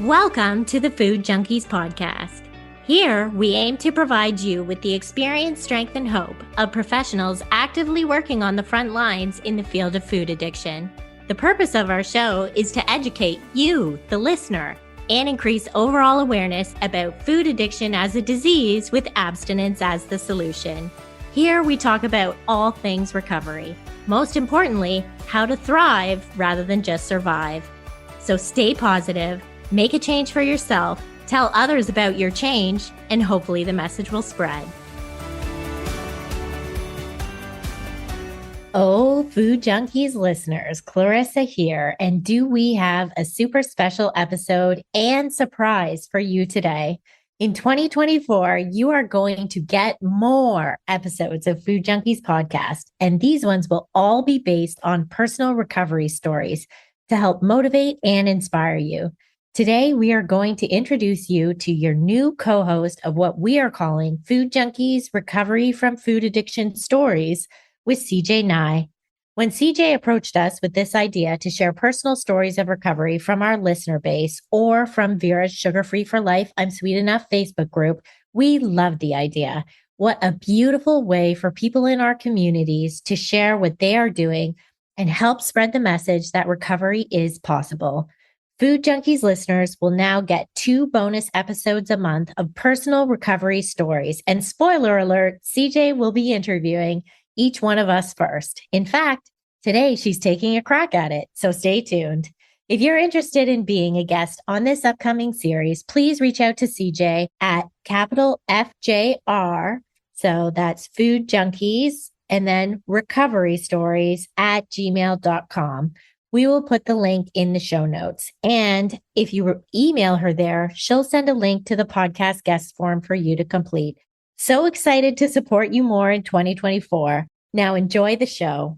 Welcome to the Food Junkies podcast. Here, we aim to provide you with the experience, strength, and hope of professionals actively working on the front lines in the field of food addiction. The purpose of our show is to educate you, the listener, and increase overall awareness about food addiction as a disease with abstinence as the solution. Here, we talk about all things recovery. Most importantly, how to thrive rather than just survive. So stay positive, make a change for yourself, tell others about your change, and hopefully the message will spread. Oh, Food Junkies listeners, Clarissa here, and do we have a super special episode and surprise for you today? In 2024, you are going to get more episodes of Food Junkies podcast, and these ones will all be based on personal recovery stories to help motivate and inspire you. Today, we are going to introduce you to your new co-host of what we are calling Food Junkies Recovery from Food Addiction Stories with CJ Nguy. When CJ approached us with this idea to share personal stories of recovery from our listener base or from Vera's Sugar Free for Life, I'm Sweet Enough Facebook group, we loved the idea. What a beautiful way for people in our communities to share what they are doing and help spread the message that recovery is possible. Food Junkies listeners will now get 2 bonus episodes a month of personal recovery stories. And spoiler alert, CJ will be interviewing each one of us first. In fact, today she's taking a crack at it, so stay tuned. If you're interested in being a guest on this upcoming series, please reach out to CJ at capital FJR. So that's Food Junkies and then recoverystories@gmail.com. We will put the link in the show notes. And if you email her there, she'll send a link to the podcast guest form for you to complete. So excited to support you more in 2024. Now enjoy the show.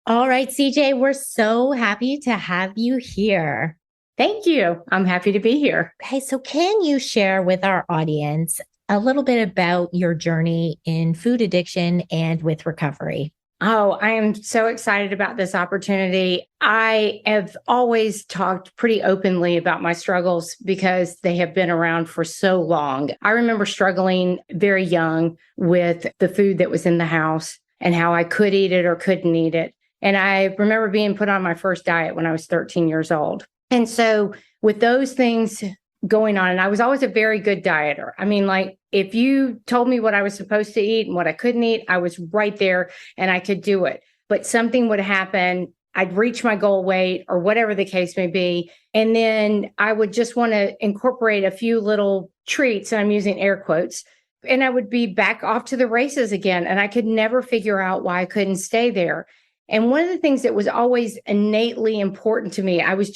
All right, CJ, we're so happy to have you here. Thank you. I'm happy to be here. Hey, so can you share with our audience a little bit about your journey in food addiction and with recovery? Oh, I am so excited about this opportunity. I have always talked pretty openly about my struggles because they have been around for so long. I remember struggling very young with the food that was in the house and how I could eat it or couldn't eat it. And I remember being put on my first diet when I was 13 years old. And so with those things going on, and I was always a very good dieter. I mean, like if you told me what I was supposed to eat and what I couldn't eat, I was right there and I could do it. But something would happen, I'd reach my goal weight or whatever the case may be. And then I would just want to incorporate a few little treats, and I'm using air quotes, and I would be back off to the races again. And I could never figure out why I couldn't stay there. And one of the things that was always innately important to me, I was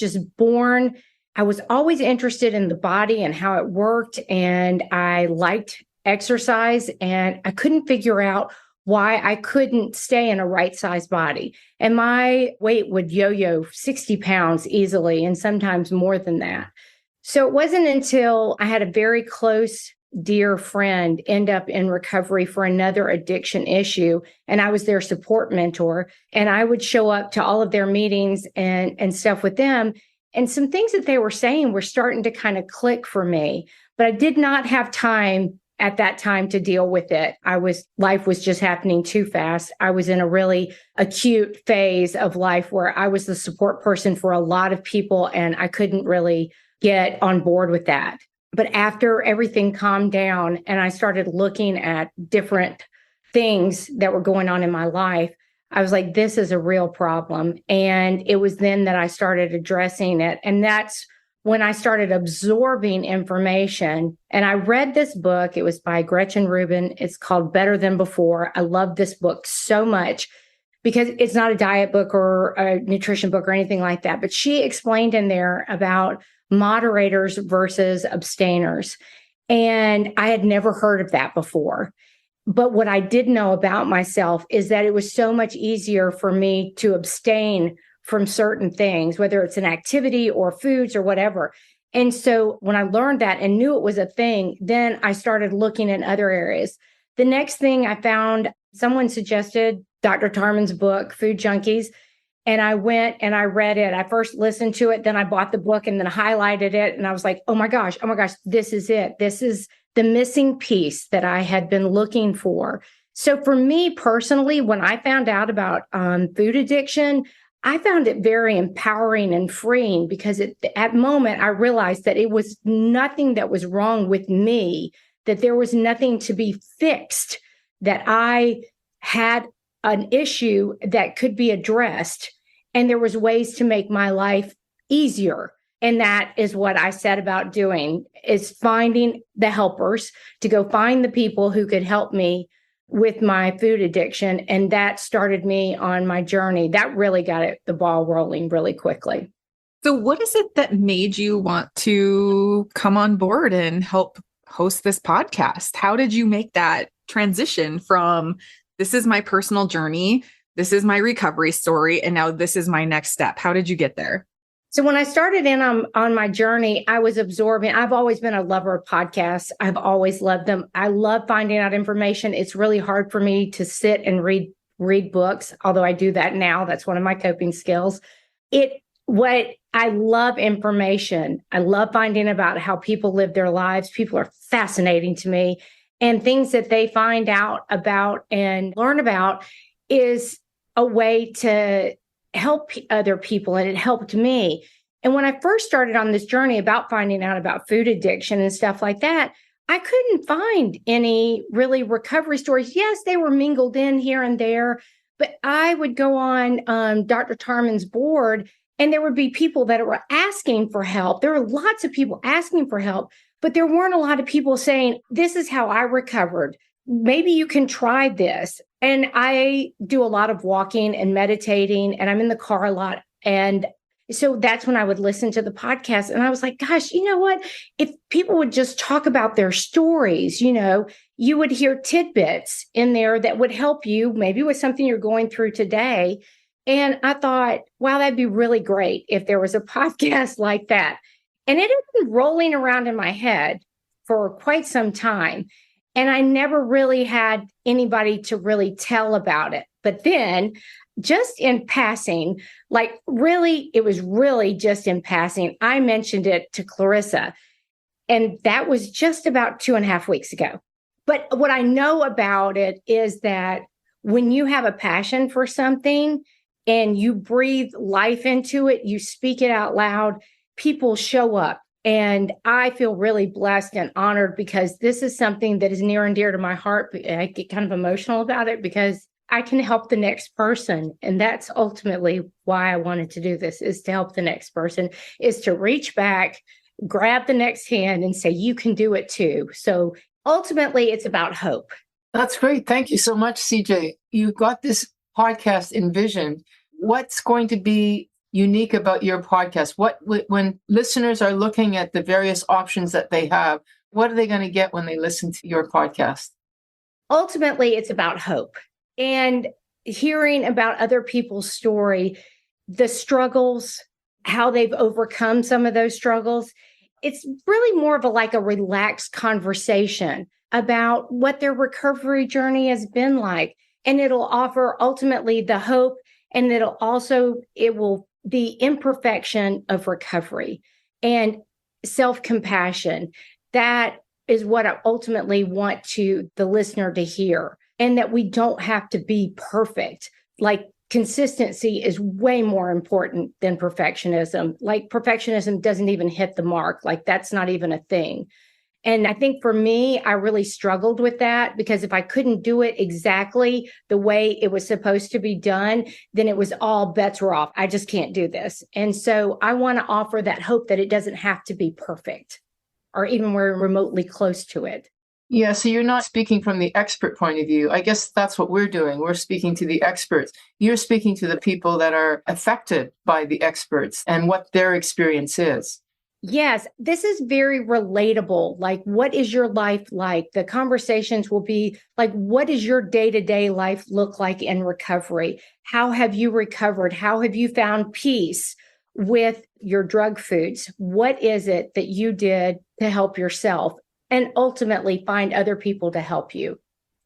always interested in the body and how it worked. And I liked exercise, and I couldn't figure out why I couldn't stay in a right size body. And my weight would yo-yo 60 pounds easily, and sometimes more than that. So it wasn't until I had a very close, dear friend end up in recovery for another addiction issue, and I was their support mentor, and I would show up to all of their meetings and stuff with them. And some things that they were saying were starting to kind of click for me, but I did not have time at that time to deal with it. Life was just happening too fast. I was in a really acute phase of life where I was the support person for a lot of people, and I couldn't really get on board with that. But after everything calmed down and I started looking at different things that were going on in my life, I was like, this is a real problem. And it was then that I started addressing it. And that's when I started absorbing information. And I read this book. It was by Gretchen Rubin. It's called Better Than Before. I love this book so much because it's not a diet book or a nutrition book or anything like that. But she explained in there about moderators versus abstainers. And I had never heard of that before. But what I did know about myself is that it was so much easier for me to abstain from certain things, whether it's an activity or foods or whatever. And so when I learned that and knew it was a thing, then I started looking in other areas. The next thing I found, someone suggested Dr. Tarman's book, Food Junkies. And I went and I read it. I first listened to it, then I bought the book and then highlighted it. And I was like, oh my gosh, this is it. This is the missing piece that I had been looking for. So for me personally, when I found out about food addiction, I found it very empowering and freeing because at moment I realized that it was nothing that was wrong with me, that there was nothing to be fixed, that I had an issue that could be addressed, and there was ways to make my life easier. And that is what I set about doing, is finding the helpers, to go find the people who could help me with my food addiction. And that started me on my journey. That really got the ball rolling really quickly. So what is it that made you want to come on board and help host this podcast? How did you make that transition from, this is my personal journey, this is my recovery story, and now this is my next step? How did you get there? So when I started in on my journey, I was absorbing. I've always been a lover of podcasts. I've always loved them. I love finding out information. It's really hard for me to sit and read books, although I do that now. That's one of my coping skills. I love information. I love finding about how people live their lives. People are fascinating to me, and things that they find out about and learn about is a way to help other people. And it helped me. And when I first started on this journey about finding out about food addiction and stuff like that, I couldn't find any really recovery stories. Yes, they were mingled in here and there, but I would go on Dr. Tarman's board, and there would be people that were asking for help. There were lots of people asking for help, but there weren't a lot of people saying, this is how I recovered. Maybe you can try this. And I do a lot of walking and meditating, and I'm in the car a lot. And so that's when I would listen to the podcast. And I was like, gosh, you know what? If people would just talk about their stories, you would hear tidbits in there that would help you maybe with something you're going through today. And I thought, wow, that'd be really great if there was a podcast like that. And it had been rolling around in my head for quite some time. And I never really had anybody to really tell about it. But then just in passing, it was really just in passing, I mentioned it to Clarissa. And that was just about 2.5 weeks ago. But what I know about it is that when you have a passion for something and you breathe life into it, you speak it out loud, people show up. And I feel really blessed and honored because this is something that is near and dear to my heart. I get kind of emotional about it because I can help the next person. And that's ultimately why I wanted to do this, is to help the next person, is to reach back, grab the next hand and say, you can do it too. So ultimately, it's about hope. That's great. Thank you so much, CJ. You got this podcast envisioned. What's going to be unique about your podcast? When listeners are looking at the various options that they have, what are they going to get when they listen to your podcast? Ultimately, it's about hope and hearing about other people's story, the struggles, how they've overcome some of those struggles. It's really more of a relaxed conversation about what their recovery journey has been like. And it'll offer ultimately the hope, and it will the imperfection of recovery and self-compassion. That is what I ultimately want the listener to hear, and that we don't have to be perfect. Consistency is way more important than perfectionism. Perfectionism doesn't even hit the mark. That's not even a thing. And I think for me, I really struggled with that, because if I couldn't do it exactly the way it was supposed to be done, then it was all bets were off. I just can't do this. And so I want to offer that hope that it doesn't have to be perfect or even we're remotely close to it. Yeah, so you're not speaking from the expert point of view. I guess that's what we're doing. We're speaking to the experts. You're speaking to the people that are affected by the experts and what their experience is. Yes, this is very relatable. What is your life like? The conversations will be what does your day-to-day life look like in recovery? How have you recovered? How have you found peace with your drug foods? What is it that you did to help yourself and ultimately find other people to help you?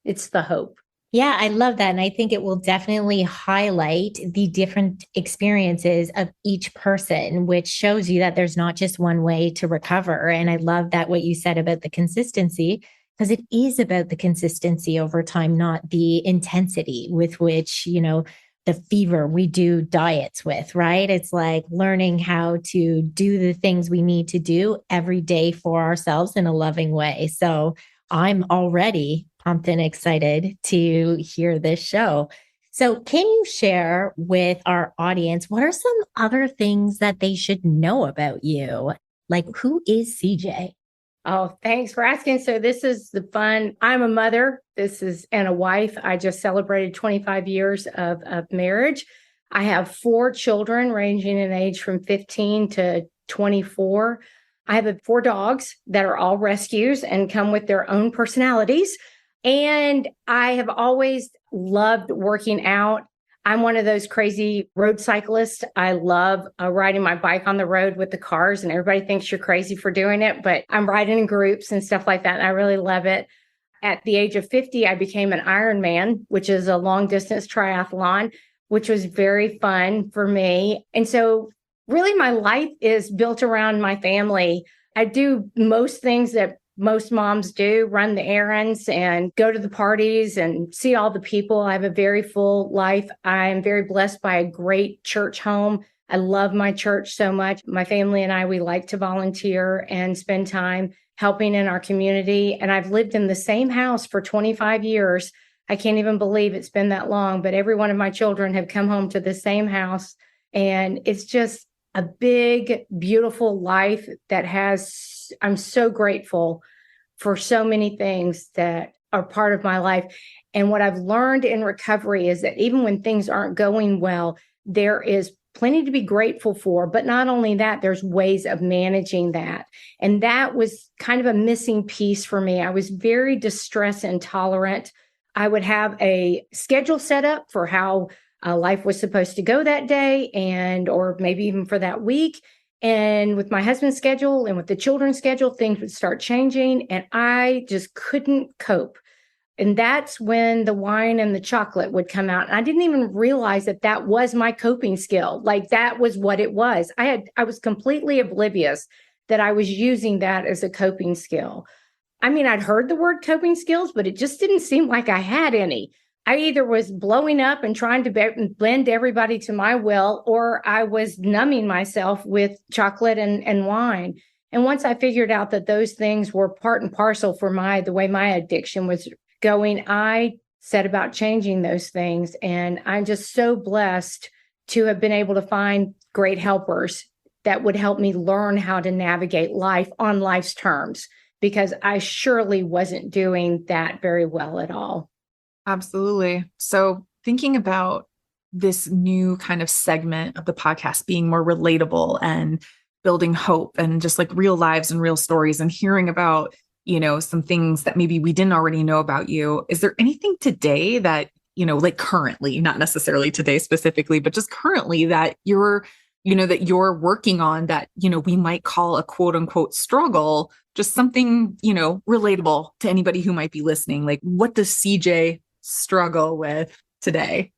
It's the hope. Yeah, I love that. And I think it will definitely highlight the different experiences of each person, which shows you that there's not just one way to recover. And I love that what you said about the consistency, because it is about the consistency over time, not the intensity with which, the fever we do diets with, right? It's like learning how to do the things we need to do every day for ourselves in a loving way. So, I'm already pumped and excited to hear this show. So, can you share with our audience what are some other things that they should know about you? Like, who is CJ? Oh, thanks for asking. So this is the fun. I'm a mother. And a wife. I just celebrated 25 years of marriage. I have 4 children ranging in age from 15 to 24. I have 4 dogs that are all rescues and come with their own personalities. And I have always loved working out. I'm one of those crazy road cyclists. I love riding my bike on the road with the cars, and everybody thinks you're crazy for doing it, but I'm riding in groups and stuff like that. And I really love it. At the age of 50, I became an Ironman, which is a long distance triathlon, which was very fun for me. And so really my life is built around my family. I do most things that most moms do, run the errands and go to the parties and see all the people. I have a very full life. I am very blessed by a great church home. I love my church so much. My family and I, we like to volunteer and spend time helping in our community. And I've lived in the same house for 25 years. I can't even believe it's been that long, but every one of my children have come home to the same house. And it's just a big, beautiful life I'm so grateful for so many things that are part of my life. And what I've learned in recovery is that even when things aren't going well, there is plenty to be grateful for. But not only that, there's ways of managing that. And that was kind of a missing piece for me. I was very distress intolerant. I would have a schedule set up for how life was supposed to go that day, or maybe even for that week. And with my husband's schedule and with the children's schedule, things would start changing and I just couldn't cope. And that's when the wine and the chocolate would come out. And I didn't even realize that that was my coping skill. Like that was what it was. I was completely oblivious that I was using that as a coping skill. I mean, I'd heard the word coping skills, but it just didn't seem like I had any. I either was blowing up and trying to blend everybody to my will, or I was numbing myself with chocolate and wine. And once I figured out that those things were part and parcel for the way my addiction was going, I set about changing those things. And I'm just so blessed to have been able to find great helpers that would help me learn how to navigate life on life's terms, because I surely wasn't doing that very well at all. Absolutely. So thinking about this new kind of segment of the podcast being more relatable and building hope and just like real lives and real stories and hearing about, some things that maybe we didn't already know about you. Is there anything today that, like currently, not necessarily today specifically, but just currently that you're working on that, we might call a quote unquote struggle, just something, relatable to anybody who might be listening? Like, what does CJ struggle with today?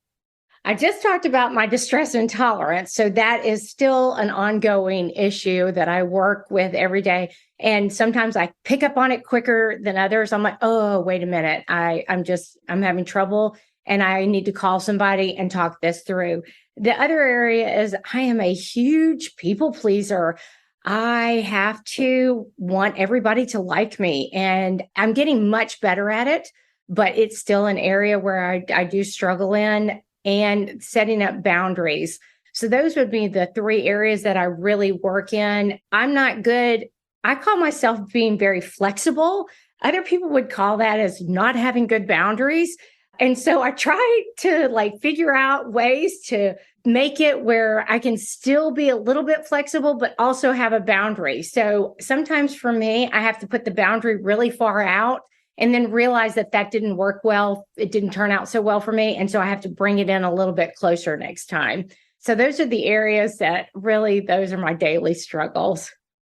I just talked about my distress intolerance. So that is still an ongoing issue that I work with every day. And sometimes I pick up on it quicker than others. I'm like, oh, wait a minute. I'm having trouble and I need to call somebody and talk this through. The other area is I am a huge people pleaser. I have to want everybody to like me, and I'm getting much better at it, but it's still an area where I do struggle in, and setting up boundaries. So those would be the 3 areas that I really work in. I'm not good. I call myself being very flexible. Other people would call that as not having good boundaries. And so I try to figure out ways to make it where I can still be a little bit flexible, but also have a boundary. So sometimes for me, I have to put the boundary really far out and then realize that didn't work well. It didn't turn out so well for me. And so I have to bring it in a little bit closer next time. So those are the areas that really, those are my daily struggles.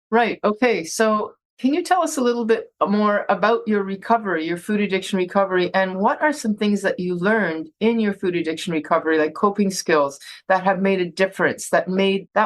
Right. Okay. So Can you tell us a little bit more about your recovery, your food addiction recovery, and what are some things that you learned in your food addiction recovery, like coping skills that have made a difference, that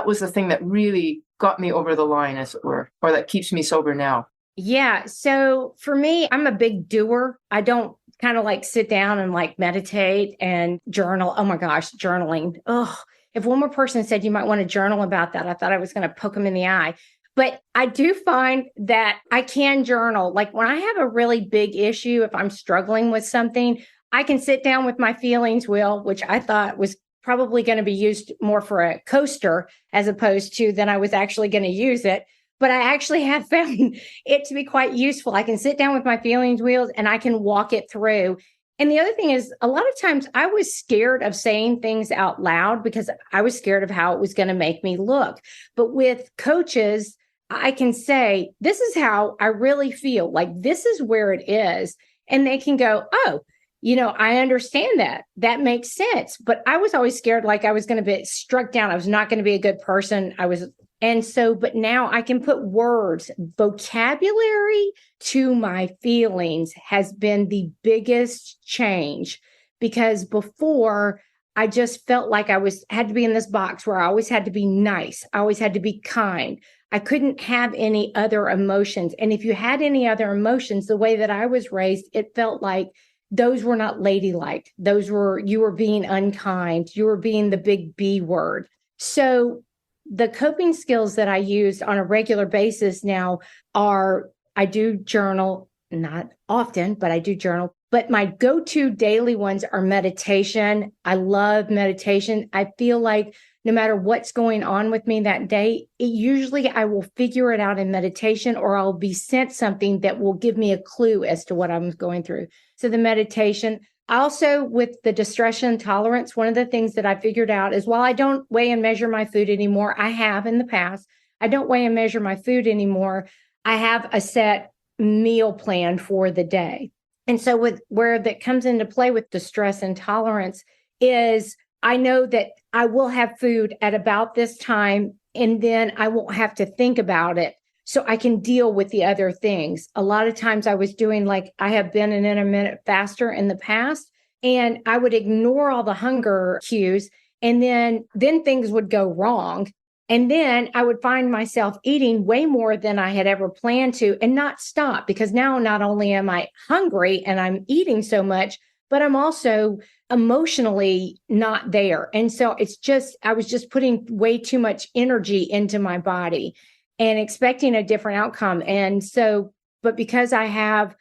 was the thing that really got me over the line, as it were, or that keeps me sober now? Yeah. So for me, I'm a big doer. I don't kind of like sit down and like meditate and journal. Oh my gosh, journaling. Oh, if one more person said you might want to journal about that, I thought I was going to poke them in the eye. But I do find that I can journal. Like when I have a really big issue, if I'm struggling with something, I can sit down with my feelings wheel, which I thought was probably going to be used more for a coaster as opposed to than I was actually going to use it. But I actually have found it to be quite useful. I can sit down with my feelings wheels and I can walk it through. And the other thing is, a lot of times I was scared of saying things out loud because I was scared of how it was going to make me look. But with coaches, I can say, this is how I really feel. Like, this is where it is. And they can go, oh, I understand that. That makes sense. But I was always scared, like I was going to be struck down. I was not going to be a good person. But now I can put words, vocabulary to my feelings has been the biggest change, because before I just felt like had to be in this box where I always had to be nice. I always had to be kind. I couldn't have any other emotions. And if you had any other emotions, the way that I was raised, it felt like those were not ladylike. You were being unkind. You were being the big B word. So the coping skills that I use on a regular basis now are, I do journal, not often, but I do journal. But my go-to daily ones are meditation. I love meditation. I feel like no matter what's going on with me that day, usually I will figure it out in meditation, or I'll be sent something that will give me a clue as to what I'm going through. So the meditation. Also, with the distress intolerance, one of the things that I figured out is, while I don't weigh and measure my food anymore, I have in the past, I don't weigh and measure my food anymore. I have a set meal plan for the day. And so where that comes into play with distress intolerance is, I know that I will have food at about this time, and then I won't have to think about it. So I can deal with the other things. A lot of times I was doing, like, I have been an intermittent faster in the past, and I would ignore all the hunger cues, and then things would go wrong. And then I would find myself eating way more than I had ever planned to, and not stop, because now not only am I hungry and I'm eating so much, but I'm also emotionally not there. And so I was just putting way too much energy into my body and expecting a different outcome. And so, but because I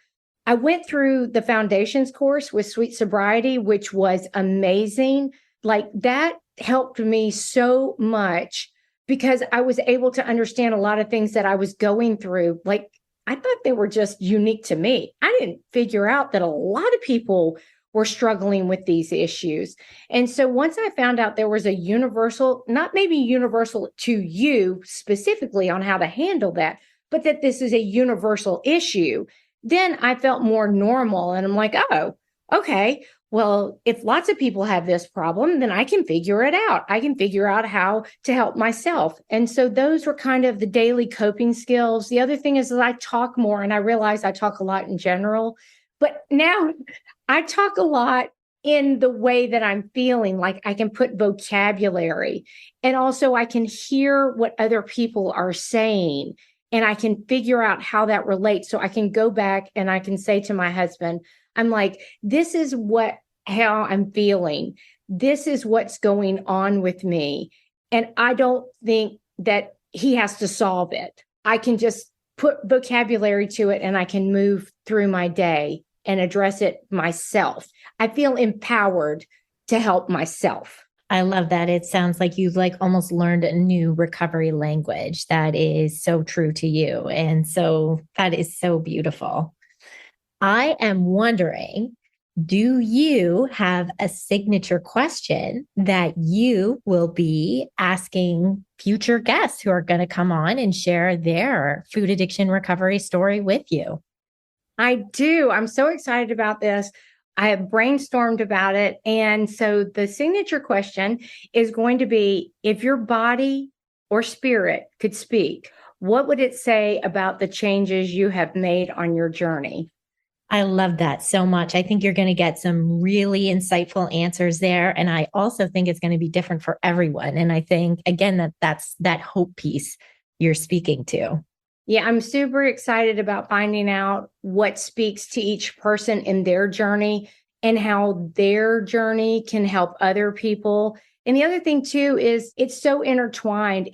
went through the foundations course with Sweet Sobriety, which was amazing. Like, that helped me so much, because I was able to understand a lot of things that I was going through. Like, I thought they were just unique to me. I didn't figure out that a lot of people were struggling with these issues. And so once I found out there was a universal, not maybe universal to you specifically on how to handle that, but that this is a universal issue, then I felt more normal. And I'm like, oh, okay, well, if lots of people have this problem, then I can figure it out. I can figure out how to help myself. And so those were kind of the daily coping skills. The other thing is that I talk more, and I realize I talk a lot in general, but now I talk a lot in the way that I'm feeling. Like, I can put vocabulary, and also I can hear what other people are saying, and I can figure out how that relates. So I can go back and I can say to my husband, I'm like, this is how I'm feeling. This is what's going on with me. And I don't think that he has to solve it. I can just put vocabulary to it, and I can move through my day and address it myself. I feel empowered to help myself. I love that. It sounds like you've almost learned a new recovery language that is so true to you. And so that is so beautiful. I am wondering, do you have a signature question that you will be asking future guests who are going to come on and share their food addiction recovery story with you? I do. I'm so excited about this. I have brainstormed about it. And so the signature question is going to be, if your body or spirit could speak, what would it say about the changes you have made on your journey? I love that so much. I think you're going to get some really insightful answers there. And I also think it's going to be different for everyone. And I think, again, that's that hope piece you're speaking to. Yeah, I'm super excited about finding out what speaks to each person in their journey and how their journey can help other people. And the other thing too is it's so intertwined.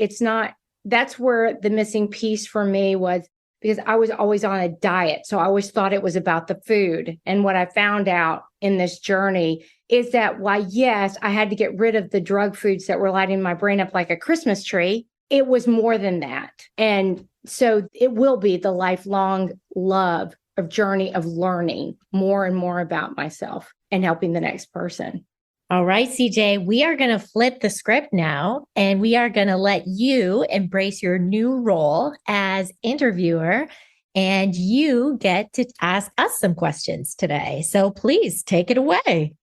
That's where the missing piece for me was, because I was always on a diet. So I always thought it was about the food. And what I found out in this journey is that yes, I had to get rid of the drug foods that were lighting my brain up like a Christmas tree. It was more than that. And so it will be the lifelong love of journey of learning more and more about myself and helping the next person. All right, CJ, we are going to flip the script now, and we are going to let you embrace your new role as interviewer, and you get to ask us some questions today. So please take it away.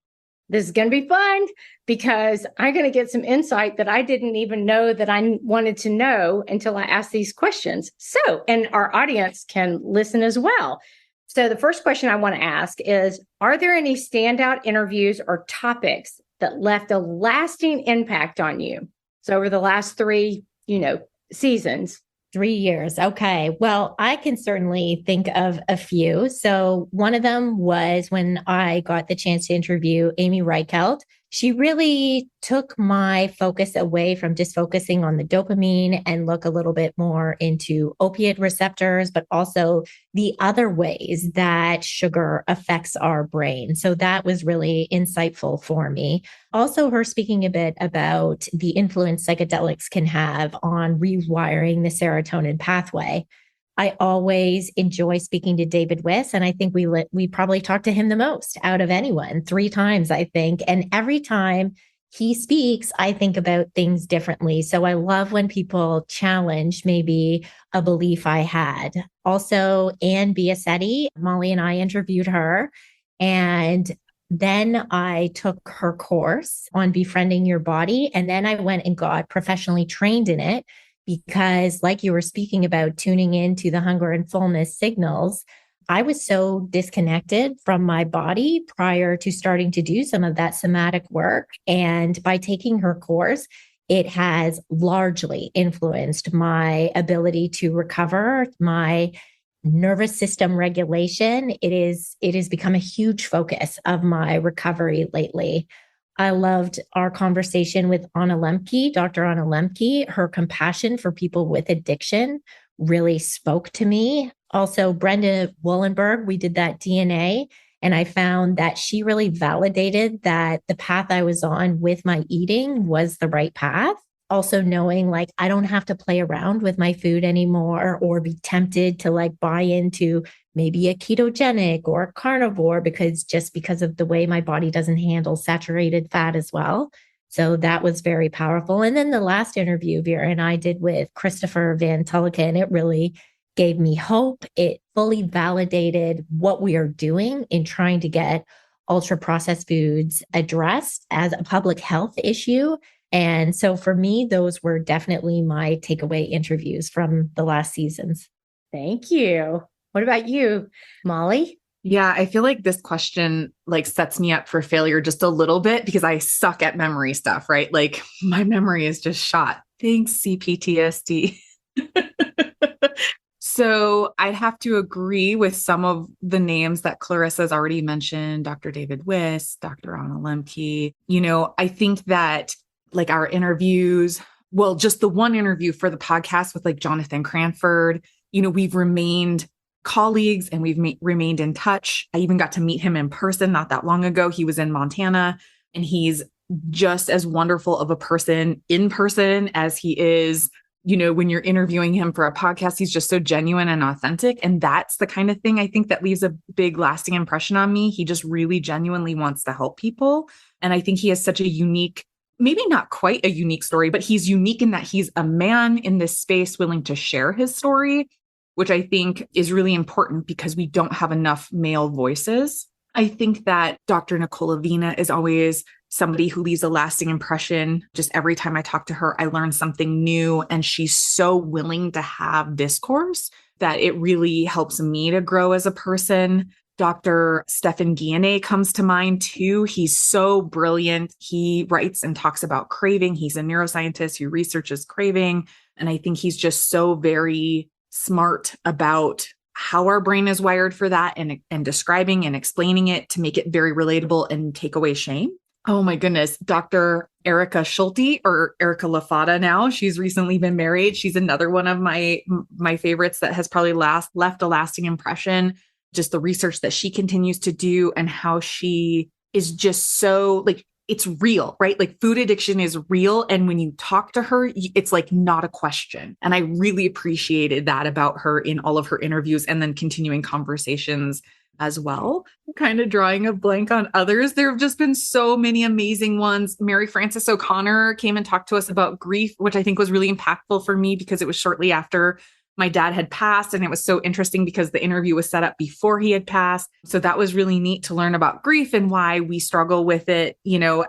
This is going to be fun because I'm going to get some insight that I didn't even know that I wanted to know until I asked these questions. So, and our audience can listen as well. So the first question I want to ask is, are there any standout interviews or topics that left a lasting impact on you? So over the last 3, seasons. 3 years. Okay. Well, I can certainly think of a few. So one of them was when I got the chance to interview Amy Reichelt. She really took my focus away from just focusing on the dopamine and look a little bit more into opiate receptors, but also the other ways that sugar affects our brain. So that was really insightful for me. Also, her speaking a bit about the influence psychedelics can have on rewiring the serotonin pathway. I always enjoy speaking to David Wiss, and I think we probably talked to him the most out of anyone, 3 times, I think. And every time he speaks, I think about things differently. So I love when people challenge maybe a belief I had. Also, Ann Biasetti, Molly and I interviewed her, and then I took her course on befriending your body, and then I went and got professionally trained in it. Because, like you were speaking about, tuning into the hunger and fullness signals, I was so disconnected from my body prior to starting to do some of that somatic work. And by taking her course, it has largely influenced my ability to recover, my nervous system regulation. It has become a huge focus of my recovery lately. I loved our conversation with Anna Lemke, Dr. Anna Lemke. Her compassion for people with addiction really spoke to me. Also, Brenda Wollenberg, we did that DNA, and I found that she really validated that the path I was on with my eating was the right path. Also knowing like I don't have to play around with my food anymore or be tempted to like buy into maybe a ketogenic or a carnivore because of the way my body doesn't handle saturated fat as well. So that was very powerful. And then the last interview Vera and I did with Christopher Van Tulliken, it really gave me hope. It fully validated what we are doing in trying to get ultra processed foods addressed as a public health issue. And so for me, those were definitely my takeaway interviews from the last seasons. Thank you. What about you, Molly? Yeah, I feel like this question like sets me up for failure just a little bit because I suck at memory stuff, right? Like my memory is just shot. Thanks, CPTSD. So I'd have to agree with some of the names that Clarissa's already mentioned, Dr. David Wiss, Dr. Anna Lemke. I think that like our interviews, well, just the one interview for the podcast with like Jonathan Cranford, we've remained colleagues and we've remained in touch. I even got to meet him in person not that long ago. He was in Montana, and he's just as wonderful of a person in person as he is, when you're interviewing him for a podcast. He's just so genuine and authentic. And that's the kind of thing I think that leaves a big lasting impression on me. He just really genuinely wants to help people. And I think he has such a unique, maybe not quite a unique story, but he's unique in that he's a man in this space willing to share his story, which I think is really important because we don't have enough male voices. I think that Dr. Nicole Avina is always somebody who leaves a lasting impression. Just every time I talk to her, I learn something new. And she's so willing to have discourse that it really helps me to grow as a person. Dr. Stephen Nguy comes to mind too. He's so brilliant. He writes and talks about craving. He's a neuroscientist who researches craving. And I think he's just so very smart about how our brain is wired for that and describing and explaining it to make it very relatable and take away shame. Oh my goodness. Dr. Erica Schulte, or Erica Lafata now. She's recently been married. She's another one of my favorites that has probably left a lasting impression. Just the research that she continues to do and how she is just so like, it's real, right? Like food addiction is real. And when you talk to her, it's like not a question. And I really appreciated that about her in all of her interviews and then continuing conversations as well. I'm kind of drawing a blank on others. There have just been so many amazing ones. Mary Frances O'Connor came and talked to us about grief, which I think was really impactful for me because it was shortly after my dad had passed. And it was so interesting because the interview was set up before he had passed. So that was really neat to learn about grief and why we struggle with it,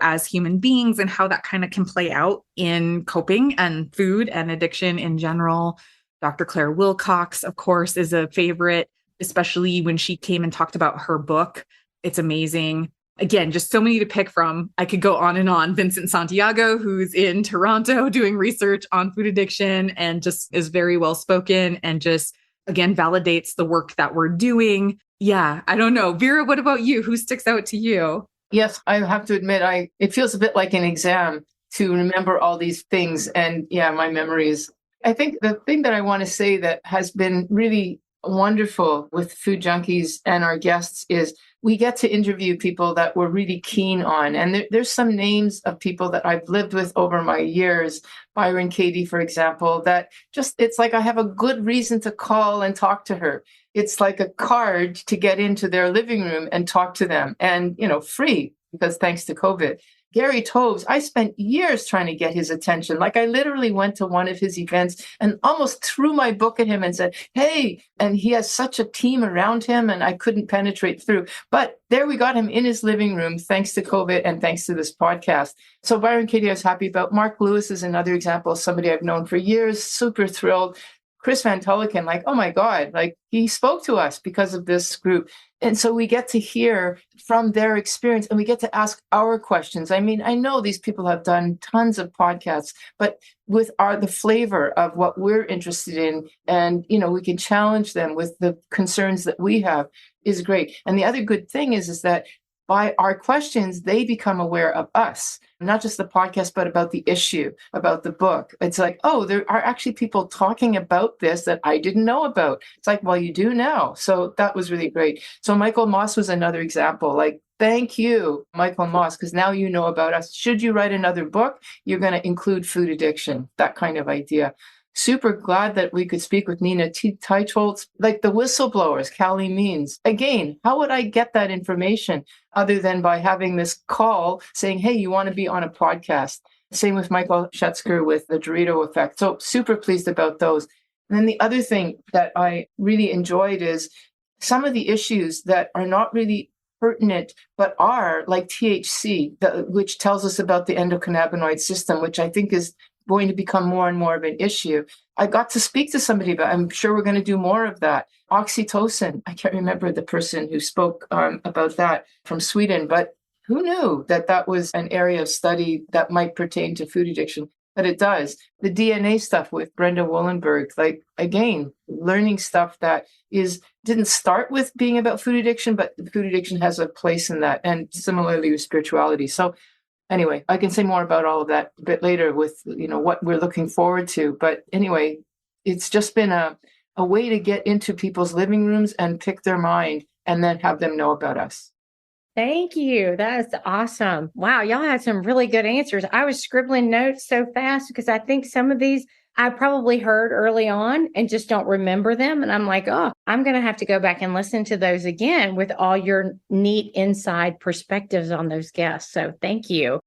as human beings and how that kind of can play out in coping and food and addiction in general. Dr. Claire Wilcox, of course, is a favorite, especially when she came and talked about her book. It's amazing. Again, just so many to pick from. I could go on and on. Vincent Santiago, who's in Toronto doing research on food addiction and just is very well spoken and just, again, validates the work that we're doing. Yeah, I don't know. Vera, what about you? Who sticks out to you? Yes, I have to admit, it feels a bit like an exam to remember all these things. And yeah, my memories. I think the thing that I want to say that has been really wonderful with Food Junkies and our guests is we get to interview people that we're really keen on. And there's some names of people that I've lived with over my years, Byron Katie, for example, that just, it's like I have a good reason to call and talk to her. It's like a card to get into their living room and talk to them and, free because thanks to COVID. Gary Toves, I spent years trying to get his attention. Like I literally went to one of his events and almost threw my book at him and said, hey, and he has such a team around him and I couldn't penetrate through. But there we got him in his living room, thanks to COVID and thanks to this podcast. So Byron Katie I was happy about. Mark Lewis is another example of somebody I've known for years, super thrilled. Chris Van Tulliken, like, oh my God, like he spoke to us because of this group. And so we get to hear from their experience and we get to ask our questions. I mean, I know these people have done tons of podcasts, but with the flavor of what we're interested in and, we can challenge them with the concerns that we have is great. And the other good thing is that by our questions, they become aware of us, not just the podcast, but about the issue, about the book. It's like, oh, there are actually people talking about this that I didn't know about. It's like, well, you do now. So that was really great. So Michael Moss was another example. Like, thank you, Michael Moss, because now you know about us. Should you write another book, you're going to include food addiction, that kind of idea. Super glad that we could speak with Nina Teicholz, like the whistleblowers, Callie Means. Again, how would I get that information other than by having this call saying, hey, you want to be on a podcast? Same with Michael Shetzker with the Dorito Effect. So super pleased about those. And then the other thing that I really enjoyed is some of the issues that are not really pertinent, but are like THC, which tells us about the endocannabinoid system, which I think is going to become more and more of an issue. I got to speak to somebody about, I'm sure we're going to do more of that. Oxytocin, I can't remember the person who spoke about that from Sweden, but who knew that that was an area of study that might pertain to food addiction? But it does. The DNA stuff with Brenda Wollenberg, like, again, learning stuff that didn't start with being about food addiction, but food addiction has a place in that, and similarly with spirituality. So anyway, I can say more about all of that a bit later with, what we're looking forward to. But anyway, it's just been a way to get into people's living rooms and pick their mind and then have them know about us. Thank you. That's awesome. Wow. Y'all had some really good answers. I was scribbling notes so fast because I think some of these I probably heard early on and just don't remember them. And I'm like, oh, I'm going to have to go back and listen to those again with all your neat inside perspectives on those guests. So thank you.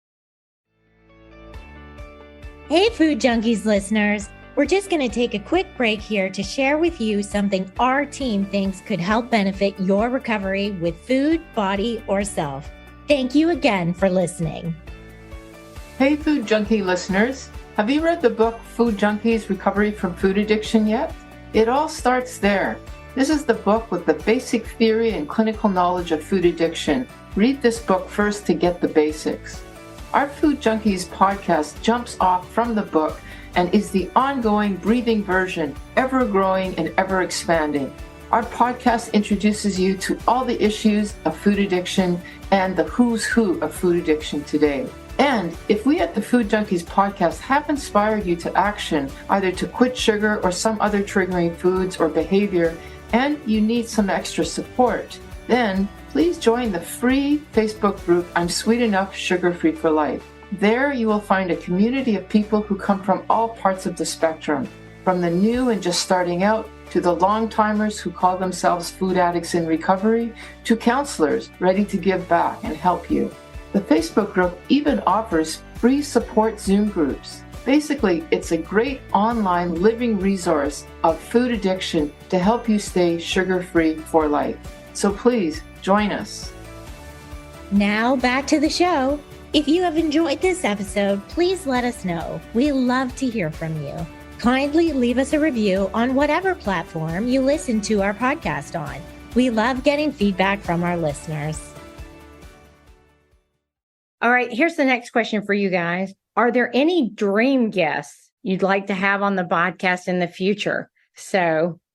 Hey, Food Junkies listeners. We're just going to take a quick break here to share with you something our team thinks could help benefit your recovery with food, body, or self. Thank you again for listening. Hey, Food Junkie listeners. Have you read the book Food Junkies, Recovery from Food Addiction yet? It all starts there. This is the book with the basic theory and clinical knowledge of food addiction. Read this book first to get the basics. Our Food Junkies podcast jumps off from the book and is the ongoing breathing version, ever growing and ever expanding. Our podcast introduces you to all the issues of food addiction and the who's who of food addiction today. And if we at the Food Junkies podcast have inspired you to action, either to quit sugar or some other triggering foods or behavior, and you need some extra support, then please join the free Facebook group I'm Sweet Enough, Sugar Free for Life. There you will find a community of people who come from all parts of the spectrum, from the new and just starting out, to the long-timers who call themselves food addicts in recovery, to counselors ready to give back and help you. The Facebook group even offers free support Zoom groups. Basically, it's a great online living resource of food addiction to help you stay sugar-free for life. So please join us. Now back to the show. If you have enjoyed this episode, please let us know. We love to hear from you. Kindly leave us a review on whatever platform you listen to our podcast on. We love getting feedback from our listeners. All right, here's the next question for you guys. Are there any dream guests you'd like to have on the podcast in the future?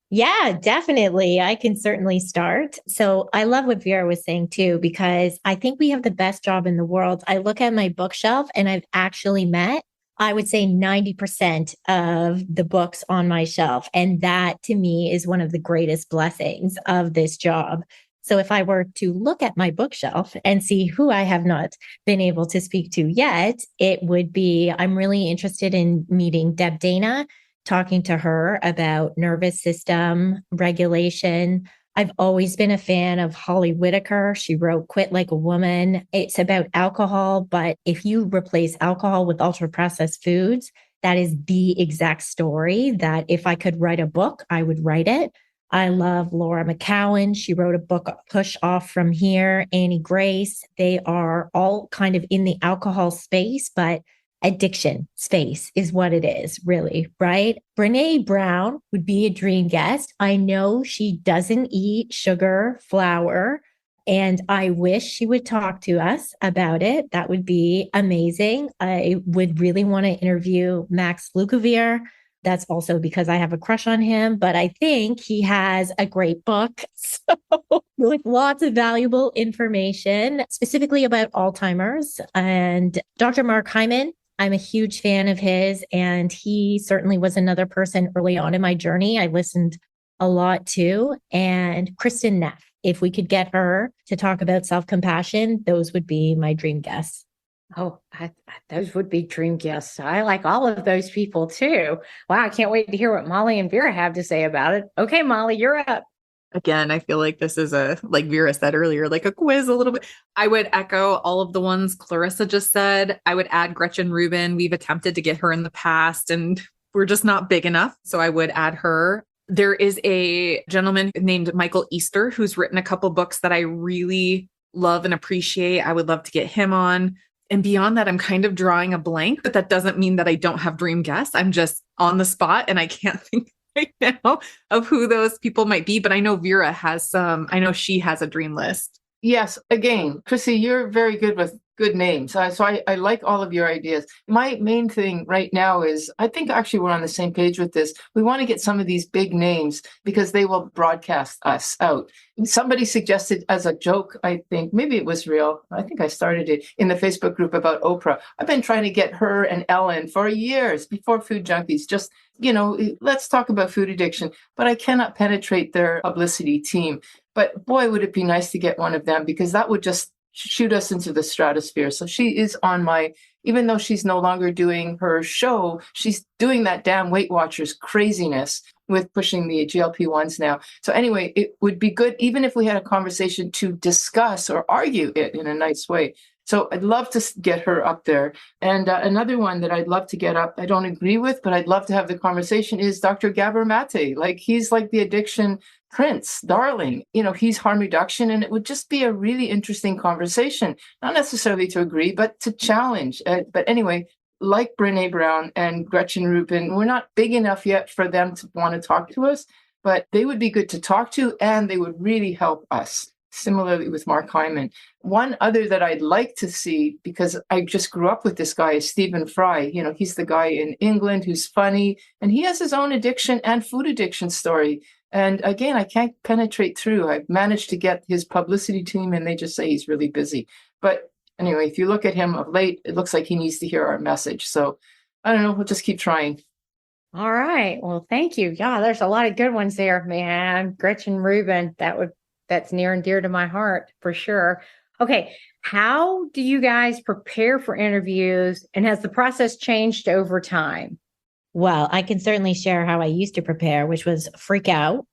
Yeah, definitely. I can certainly start. So I love what Vera was saying too, because I think we have the best job in the world. I look at my bookshelf and I've actually met, I would say 90% of the books on my shelf. And that to me is one of the greatest blessings of this job. So if I were to look at my bookshelf and see who I have not been able to speak to yet, it would be, I'm really interested in meeting Deb Dana, talking to her about nervous system regulation. I've always been a fan of Holly Whitaker. She wrote Quit Like a Woman. It's about alcohol, but if you replace alcohol with ultra processed foods, that is the exact story that if I could write a book, I would write it. I love Laura McCowan. She wrote a book, Push Off From Here, Annie Grace. They are all kind of in the alcohol space, but addiction space is what it is, really, right? Brene Brown would be a dream guest. I know she doesn't eat sugar, flour, and I wish she would talk to us about it. That would be amazing. I would really want to interview Max Lukavere. That's also because I have a crush on him, but I think he has a great book. So like lots of valuable information, specifically about Alzheimer's. And Dr. Mark Hyman, I'm a huge fan of his, and he certainly was another person early on in my journey. I listened a lot to. And Kristen Neff, if we could get her to talk about self-compassion, those would be my dream guests. Oh, those would be dream guests. I like all of those people too. Wow, I can't wait to hear what Molly and Vera have to say about it. Okay, Molly, you're up. Again, I feel like this is like Vera said earlier, like a quiz a little bit. I would echo all of the ones Clarissa just said. I would add Gretchen Rubin. We've attempted to get her in the past and we're just not big enough. So I would add her. There is a gentleman named Michael Easter who's written a couple books that I really love and appreciate. I would love to get him on. And beyond that, I'm kind of drawing a blank, but that doesn't mean that I don't have dream guests. I'm just on the spot and I can't think right now of who those people might be. But I know Vera has some, I know she has a dream list. Yes. Again, Chrissy, you're very good with good names. So I like all of your ideas. My main thing right now is, I think actually we're on the same page with this. We want to get some of these big names because they will broadcast us out. Somebody suggested as a joke, I think, maybe it was real. I think I started it in the Facebook group about Oprah. I've been trying to get her and Ellen for years before Food Junkies. Just, let's talk about food addiction, but I cannot penetrate their publicity team. But boy, would it be nice to get one of them because that would just shoot us into the stratosphere. So she is on my, even though she's no longer doing her show, she's doing that damn Weight Watchers craziness with pushing the GLP-1s now. So anyway, it would be good, even if we had a conversation to discuss or argue it in a nice way. So I'd love to get her up there. And another one that I'd love to get up, I don't agree with, but I'd love to have the conversation, is Dr. Gabor Mate. Like, he's like the addiction prince, darling. He's harm reduction, and it would just be a really interesting conversation, not necessarily to agree, but to challenge. But anyway, like Brene Brown and Gretchen Rubin, we're not big enough yet for them to want to talk to us, but they would be good to talk to, and they would really help us. Similarly with Mark Hyman. One other that I'd like to see, because I just grew up with this guy, is Stephen Fry. He's the guy in England who's funny, and he has his own addiction and food addiction story. And again, I can't penetrate through. I've managed to get his publicity team, and they just say he's really busy. But anyway, if you look at him of late, it looks like he needs to hear our message. So I don't know, we'll just keep trying. All right. Well, thank you. Yeah, there's a lot of good ones there, man. Gretchen Rubin, that's near and dear to my heart for sure. Okay. How do you guys prepare for interviews, and has the process changed over time? Well, I can certainly share how I used to prepare, which was freak out,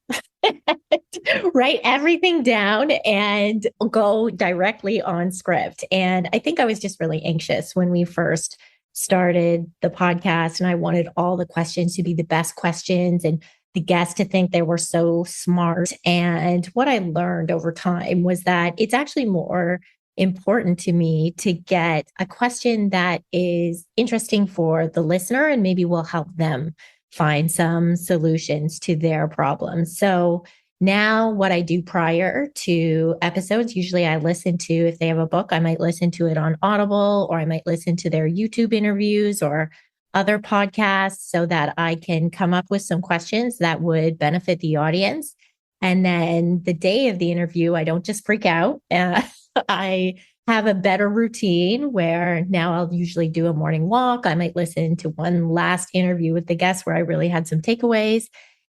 write everything down and go directly on script. And I think I was just really anxious when we first started the podcast, and I wanted all the questions to be the best questions and the guests to think they were so smart. And what I learned over time was that it's actually more important to me to get a question that is interesting for the listener and maybe will help them find some solutions to their problems. So now what I do prior to episodes, usually I listen to, if they have a book, I might listen to it on Audible, or I might listen to their YouTube interviews or other podcasts so that I can come up with some questions that would benefit the audience. And then the day of the interview, I don't just freak out. I have a better routine where now I'll usually do a morning walk. I might listen to one last interview with the guest where I really had some takeaways.